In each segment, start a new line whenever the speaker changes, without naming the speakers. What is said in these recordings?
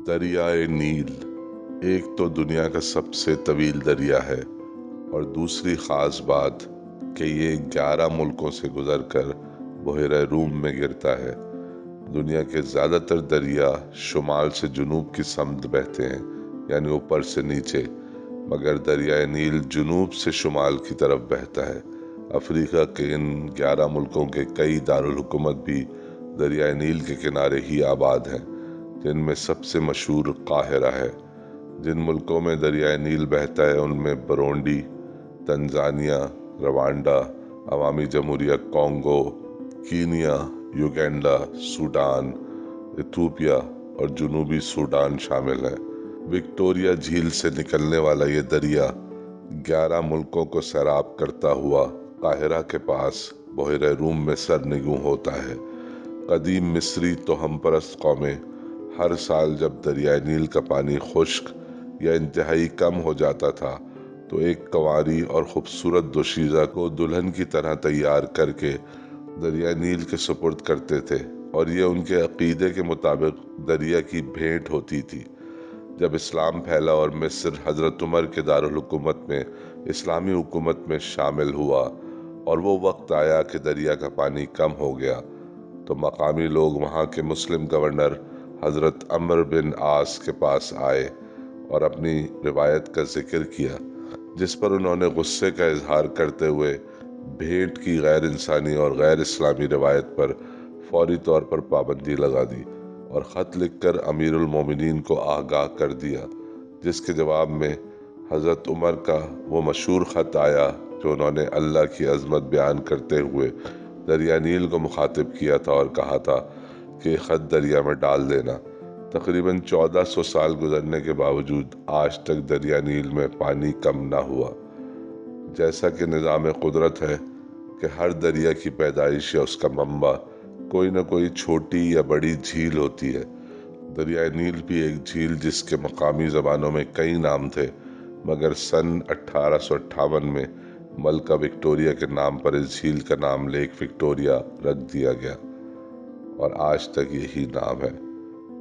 दरियाए नील एक तो दुनिया का सबसे तवील दरिया है और दूसरी ख़ास बात कि ये 11 मुल्कों से गुज़रकर बहरे रूम में गिरता है। दुनिया के ज़्यादातर दरिया शुमाल से जुनूब की समत बहते हैं, यानी ऊपर से नीचे, मगर दरियाए नील जुनूब से शुमाल की तरफ बहता है। अफ्रीका के इन 11 मुल्कों के कई दारुल हुकूमत भी दरियाए नील के किनारे ही आबाद हैं, जिनमें सबसे मशहूर काहिरा है। जिन मुल्कों में दरियाए नील बहता है उनमें बुरुंडी, तंजानिया, रवांडा, अवामी जमहूरिया Congo, Kenya, Uganda, Sudan, Ethiopia और जुनूबी सूडान शामिल हैं। विक्टोरिया झील से निकलने वाला ये दरिया 11 मुल्कों को सैराब करता हुआ काहिरा के पास बहरे रूम में सरनिगू होता है। कदीम मिस्री तो हमपरस्त कौमें हर साल जब दरियाए नील का पानी खुश्क या इंतहाई कम हो जाता था तो एक कंवारी और खूबसूरत दोशीज़ा को दुल्हन की तरह तैयार करके दरिया नील के सुपुर्द करते थे, और ये उनके अकीदे के मुताबिक दरिया की भेंट होती थी। जब इस्लाम फैला और मिस्र हज़रत उमर के दारुल हुकूमत में इस्लामी हुकूमत में शामिल हुआ और वो वक्त आया कि दरिया का पानी कम हो गया, तो मकामी लोग वहाँ के मुस्लिम गवर्नर हज़रत अमर बिन आस के पास आए और अपनी रिवायत का जिक्र किया, जिस पर उन्होंने गुस्से का इजहार करते हुए भेंट की गैर इंसानी और गैर इस्लामी रिवायत पर फौरी तौर पर पाबंदी लगा दी और ख़त लिखकर अमीरुल मोमिनीन को आगाह कर दिया, जिसके जवाब में हज़रत उमर का वो मशहूर ख़त आया जो उन्होंने अल्लाह की अज़मत बयान करते हुए दरिया नील को मुखातिब किया था और कहा था कि ख़त दरिया में डाल देना। तकरीबन 1400 साल गुजरने के बावजूद आज तक दरिया नील में पानी कम ना हुआ। जैसा कि निज़ाम कुदरत है कि हर दरिया की पैदाइश या उसका मंबा कोई न कोई छोटी या बड़ी झील होती है। दरियाए नील भी एक झील जिसके मकामी ज़बानों में कई नाम थे, मगर सन 1858 में मलका विक्टोरिया के नाम पर इस झील का नाम लेक विक्टोरिया रख दिया गया और आज तक यही नाम है।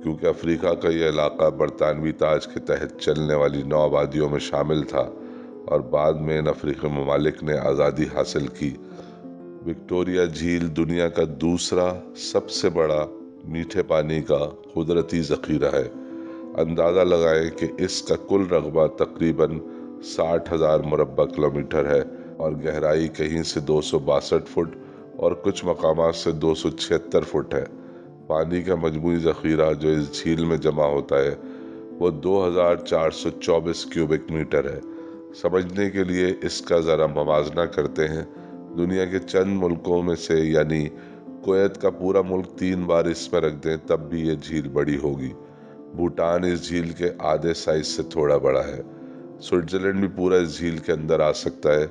क्योंकि अफ्रीका का यह इलाका बरतानवी ताज के तहत चलने वाली 9 आबादियों में शामिल था और बाद में इन अफ्रीकी ममालिक ने आज़ादी हासिल की। विक्टोरिया झील दुनिया का दूसरा सबसे बड़ा मीठे पानी का कुदरती ज़ख़ीरा है। अंदाज़ा लगाएं कि इसका कुल रकबा तकरीबन 60,000 मुरब्बा किलोमीटर है और गहराई कहीं से 262 फुट और कुछ मकामात से 276 फुट है। पानी का मजमूई ज़ख़ीरा जो इस झील में जमा होता है वो 2424 क्यूबिक मीटर है। समझने के लिए इसका ज़रा मवाजना करते हैं। दुनिया के चंद मुल्कों में से यानी कुवैत का पूरा मुल्क 3 बार इसमें रख दें तब भी ये झील बड़ी होगी। भूटान इस झील के आधे साइज से थोड़ा बड़ा है। स्विट्ज़रलैंड भी पूरा इस झील के अंदर आ सकता है।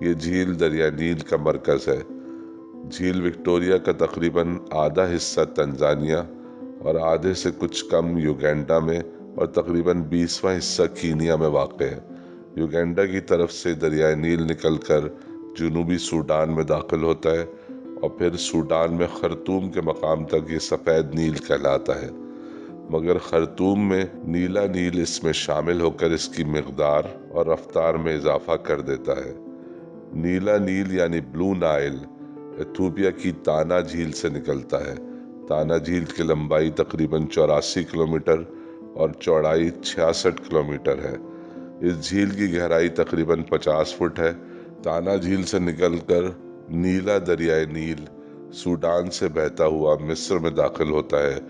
ये झील दरिया नील का मरकज़ है। झील विक्टोरिया का तकरीबन आधा हिस्सा तंजानिया और आधे से कुछ कम युगांडा में और तकरीबन 20वां हिस्सा कीनिया में वाक़ है। युगांडा की तरफ से दरियाए नील निकलकर जुनूबी सूडान में दाखिल होता है और फिर सूडान में खर्तूम के मकाम तक ये सफ़ेद नील कहलाता है, मगर खर्तूम में नीला नील इसमें शामिल होकर इसकी मिक़दार और रफ्तार में इजाफा कर देता है। नीला नील यानी ब्लू नाइल इथियोपिया की ताना झील से निकलता है। ताना झील की लंबाई तकरीबन 84 किलोमीटर और चौड़ाई 66 किलोमीटर है। इस झील की गहराई तकरीबन 50 फुट है। ताना झील से निकलकर नीला दरियाए नील सूडान से बहता हुआ मिस्र में दाखिल होता है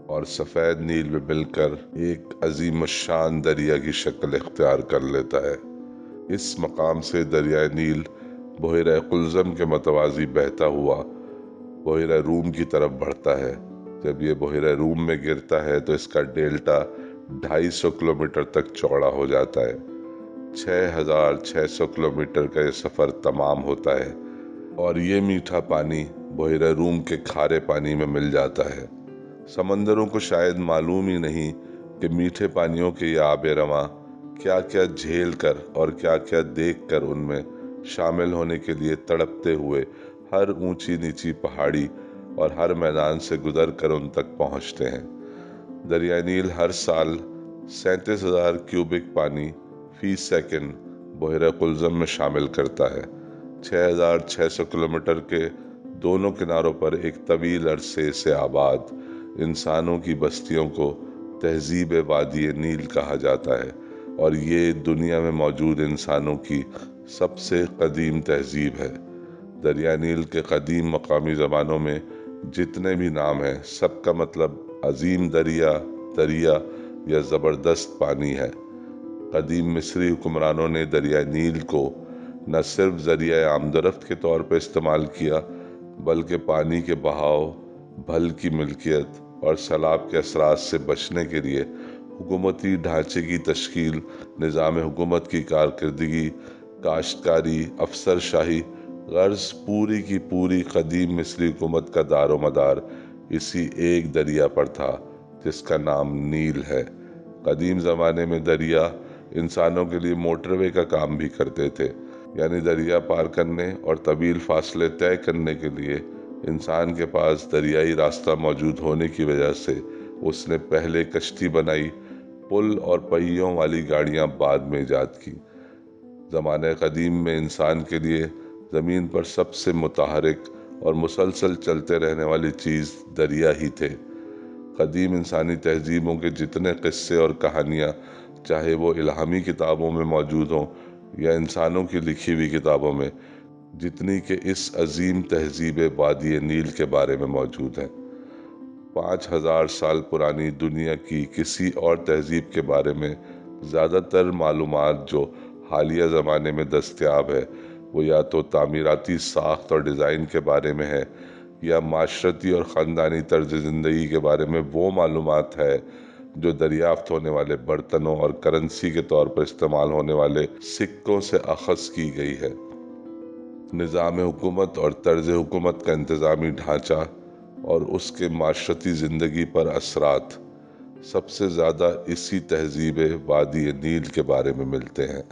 और सफ़ेद नील में मिलकर एक अजीम शान दरिया की शक्ल इख्तियार कर लेता है। इस मकाम से दरियाए नील बहरे कुल्ज़म के मतवाज़ी बहता हुआ बहरे रूम की तरफ बढ़ता है। जब ये बहरे रूम में गिरता है तो इसका डेल्टा 250 किलोमीटर तक चौड़ा हो जाता है। 6,600 किलोमीटर का ये सफ़र तमाम होता है और ये मीठा पानी बहरे रूम के खारे पानी में मिल जाता है। समंदरों को शायद मालूम ही नहीं कि मीठे पानियों के ये आबे रवां क्या क्या झेल कर और क्या क्या देख कर उनमें शामिल होने के लिए तड़पते हुए हर ऊंची नीची पहाड़ी और हर मैदान से गुजर कर उन तक पहुंचते हैं। دریائے نیل ہر سال 37,000 کیوبک پانی فی سیکنڈ بحیرہ قلزم میں شامل کرتا ہے۔ 6,600 کلومیٹر کے دونوں کناروں پر ایک طویل عرصے سے آباد انسانوں کی بستیوں کو تہذیب وادی نیل کہا جاتا ہے، اور یہ دنیا میں موجود انسانوں کی سب سے قدیم تہذیب ہے۔ دریائے نیل کے قدیم مقامی زبانوں میں جتنے بھی نام ہیں، سب کا مطلب عظیم دریا، دریا یا زبردست پانی ہے۔ قدیم مصری حکمرانوں نے دریائے نیل کو نہ صرف ذریعہ آمدرفت کے طور پر استعمال کیا، بلکہ پانی کے بہاؤ، بھل کی ملکیت اور سیلاب کے اثرات سے بچنے کے لیے حکومتی ڈھانچے کی تشکیل، نظام حکومت کی کارکردگی، کاشتکاری، افسر شاہی، غرض پوری کی پوری قدیم مصری حکومت کا دار و مدار اسی ایک دریا پر تھا جس کا نام نیل ہے۔ قدیم زمانے میں دریا انسانوں کے لیے موٹر وے کا کام بھی کرتے تھے، یعنی دریا پار کرنے اور طویل فاصلے طے کرنے کے لیے انسان کے پاس دریائی راستہ موجود ہونے کی وجہ سے اس نے پہلے کشتی بنائی، پل اور پہیوں والی گاڑیاں بعد میں ایجاد کی۔ زمانہ قدیم میں انسان کے لیے زمین پر سب سے متحرک اور مسلسل چلتے رہنے والی چیز دریا ہی تھے۔ قدیم انسانی تہذیبوں کے جتنے قصے اور کہانیاں، چاہے وہ الہامی کتابوں میں موجود ہوں یا انسانوں کی لکھی ہوئی کتابوں میں، جتنی کہ اس عظیم تہذیب وادی نیل کے بارے میں موجود ہیں، 5,000 سال پرانی دنیا کی کسی اور تہذیب کے بارے میں زیادہ تر معلومات جو حالیہ زمانے میں دستیاب ہے، وہ یا تو تعمیراتی ساخت اور ڈیزائن کے بارے میں ہے، یا معاشرتی اور خاندانی طرز زندگی کے بارے میں وہ معلومات ہے جو دریافت ہونے والے برتنوں اور کرنسی کے طور پر استعمال ہونے والے سکوں سے اخذ کی گئی ہے۔ نظام حکومت اور طرز حکومت کا انتظامی ڈھانچہ اور اس کے معاشرتی زندگی پر اثرات سب سے زیادہ اسی تہذیب وادی نیل کے بارے میں ملتے ہیں۔